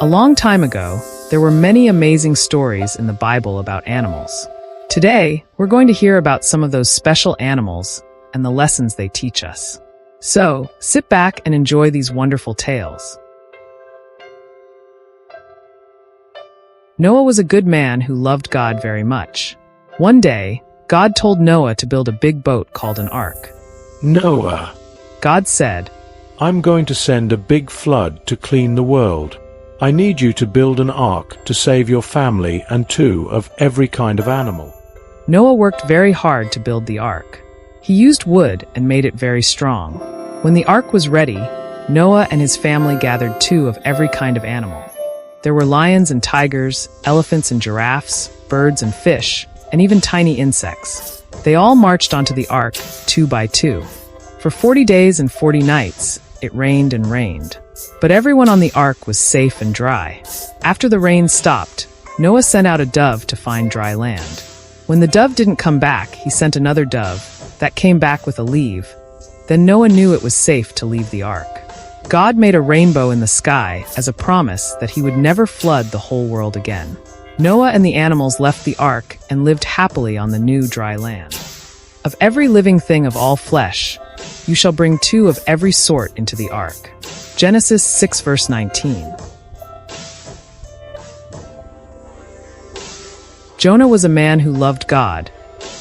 A long time ago, there were many amazing stories in the Bible about animals. Today, we're going to hear about some of those special animals and the lessons they teach us. So, sit back and enjoy these wonderful tales. Noah was a good man who loved God very much. One day, God told Noah to build a big boat called an ark. Noah, God said, I'm going to send a big flood to clean the world. I need you to build an ark to save your family and two of every kind of animal. Noah worked very hard to build the ark. He used wood and made it very strong. When the ark was ready, Noah and his family gathered two of every kind of animal. There were lions and tigers, elephants and giraffes, birds and fish, and even tiny insects. They all marched onto the ark, 2 by 2. For 40 days and 40 nights, it rained and rained. But everyone on the ark was safe and dry. After the rain stopped, Noah sent out a dove to find dry land. When the dove didn't come back, he sent another dove that came back with a leaf. Then Noah knew it was safe to leave the ark. God made a rainbow in the sky as a promise that he would never flood the whole world again. Noah and the animals left the ark and lived happily on the new dry land. Of every living thing of all flesh, you shall bring 2 of every sort into the ark. Genesis 6 verse 19. Jonah was a man who loved God,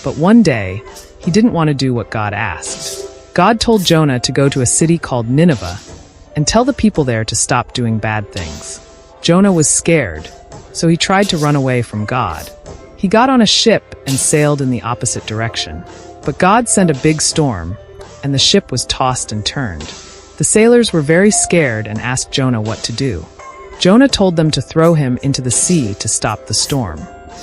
but one day, he didn't want to do what God asked. God told Jonah to go to a city called Nineveh and tell the people there to stop doing bad things. Jonah was scared, so he tried to run away from God. He got on a ship and sailed in the opposite direction. But God sent a big storm, and the ship was tossed and turned. The sailors were very scared and asked Jonah what to do. Jonah told them to throw him into the sea to stop the storm.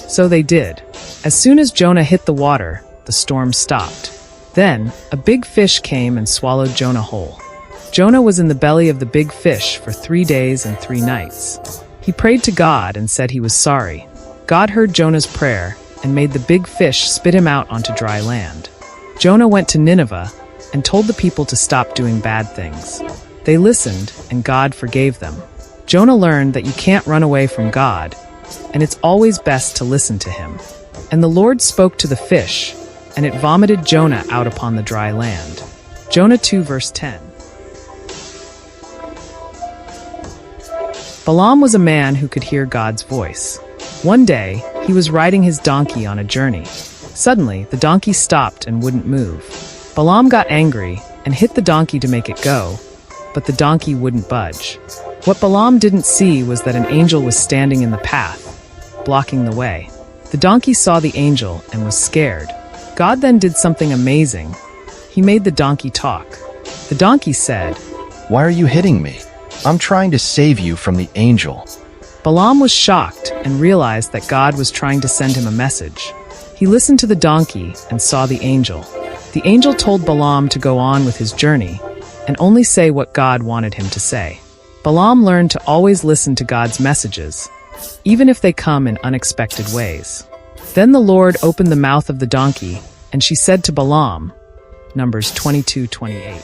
So they did. As soon as Jonah hit the water, the storm stopped. Then, a big fish came and swallowed Jonah whole. Jonah was in the belly of the big fish for 3 days and 3 nights. He prayed to God and said he was sorry. God heard Jonah's prayer and made the big fish spit him out onto dry land. Jonah went to Nineveh and told the people to stop doing bad things. They listened, and God forgave them. Jonah learned that you can't run away from God, and it's always best to listen to him. And the Lord spoke to the fish, and it vomited Jonah out upon the dry land. Jonah 2 verse 10. Balaam was a man who could hear God's voice. One day, he was riding his donkey on a journey. Suddenly, the donkey stopped and wouldn't move. Balaam got angry and hit the donkey to make it go, but the donkey wouldn't budge. What Balaam didn't see was that an angel was standing in the path, blocking the way. The donkey saw the angel and was scared. God then did something amazing. He made the donkey talk. The donkey said, "Why are you hitting me? I'm trying to save you from the angel." Balaam was shocked and realized that God was trying to send him a message. He listened to the donkey and saw the angel. The angel told Balaam to go on with his journey and only say what God wanted him to say. Balaam learned to always listen to God's messages, even if they come in unexpected ways. Then the Lord opened the mouth of the donkey, and she said to Balaam, Numbers 22:28.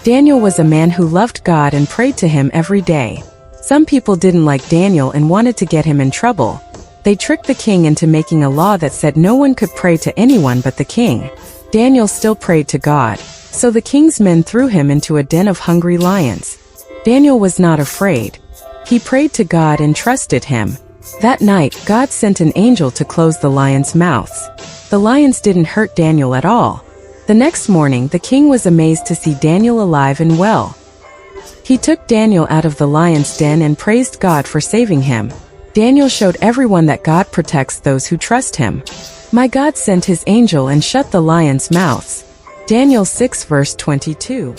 Daniel was a man who loved God and prayed to him every day. Some people didn't like Daniel and wanted to get him in trouble. They tricked the king into making a law that said no one could pray to anyone but the king. Daniel still prayed to God, so the king's men threw him into a den of hungry lions. Daniel was not afraid. He prayed to God and trusted him. That night, God sent an angel to close the lions' mouths. The lions didn't hurt Daniel at all. The next morning, the king was amazed to see Daniel alive and well. He took Daniel out of the lion's den and praised God for saving him. Daniel showed everyone that God protects those who trust him. My God sent his angel and shut the lions' mouths. Daniel 6 verse 22.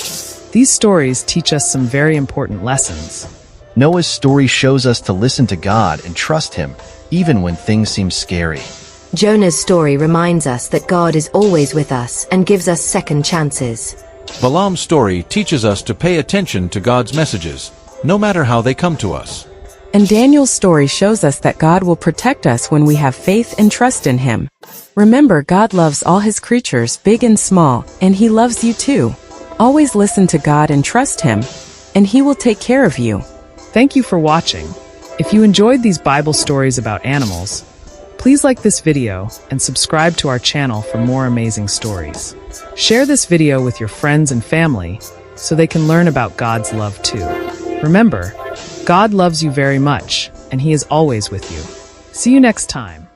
These stories teach us some very important lessons. Noah's story shows us to listen to God and trust him, even when things seem scary. Jonah's story reminds us that God is always with us and gives us second chances. Balaam's story teaches us to pay attention to God's messages, no matter how they come to us. And Daniel's story shows us that God will protect us when we have faith and trust in him. Remember, God loves all his creatures, big and small, and he loves you too. Always listen to God and trust Him, and He will take care of you. Thank you for watching. If you enjoyed these Bible stories about animals, please like this video and subscribe to our channel for more amazing stories. Share this video with your friends and family so they can learn about God's love too. Remember, God loves you very much, and He is always with you. See you next time.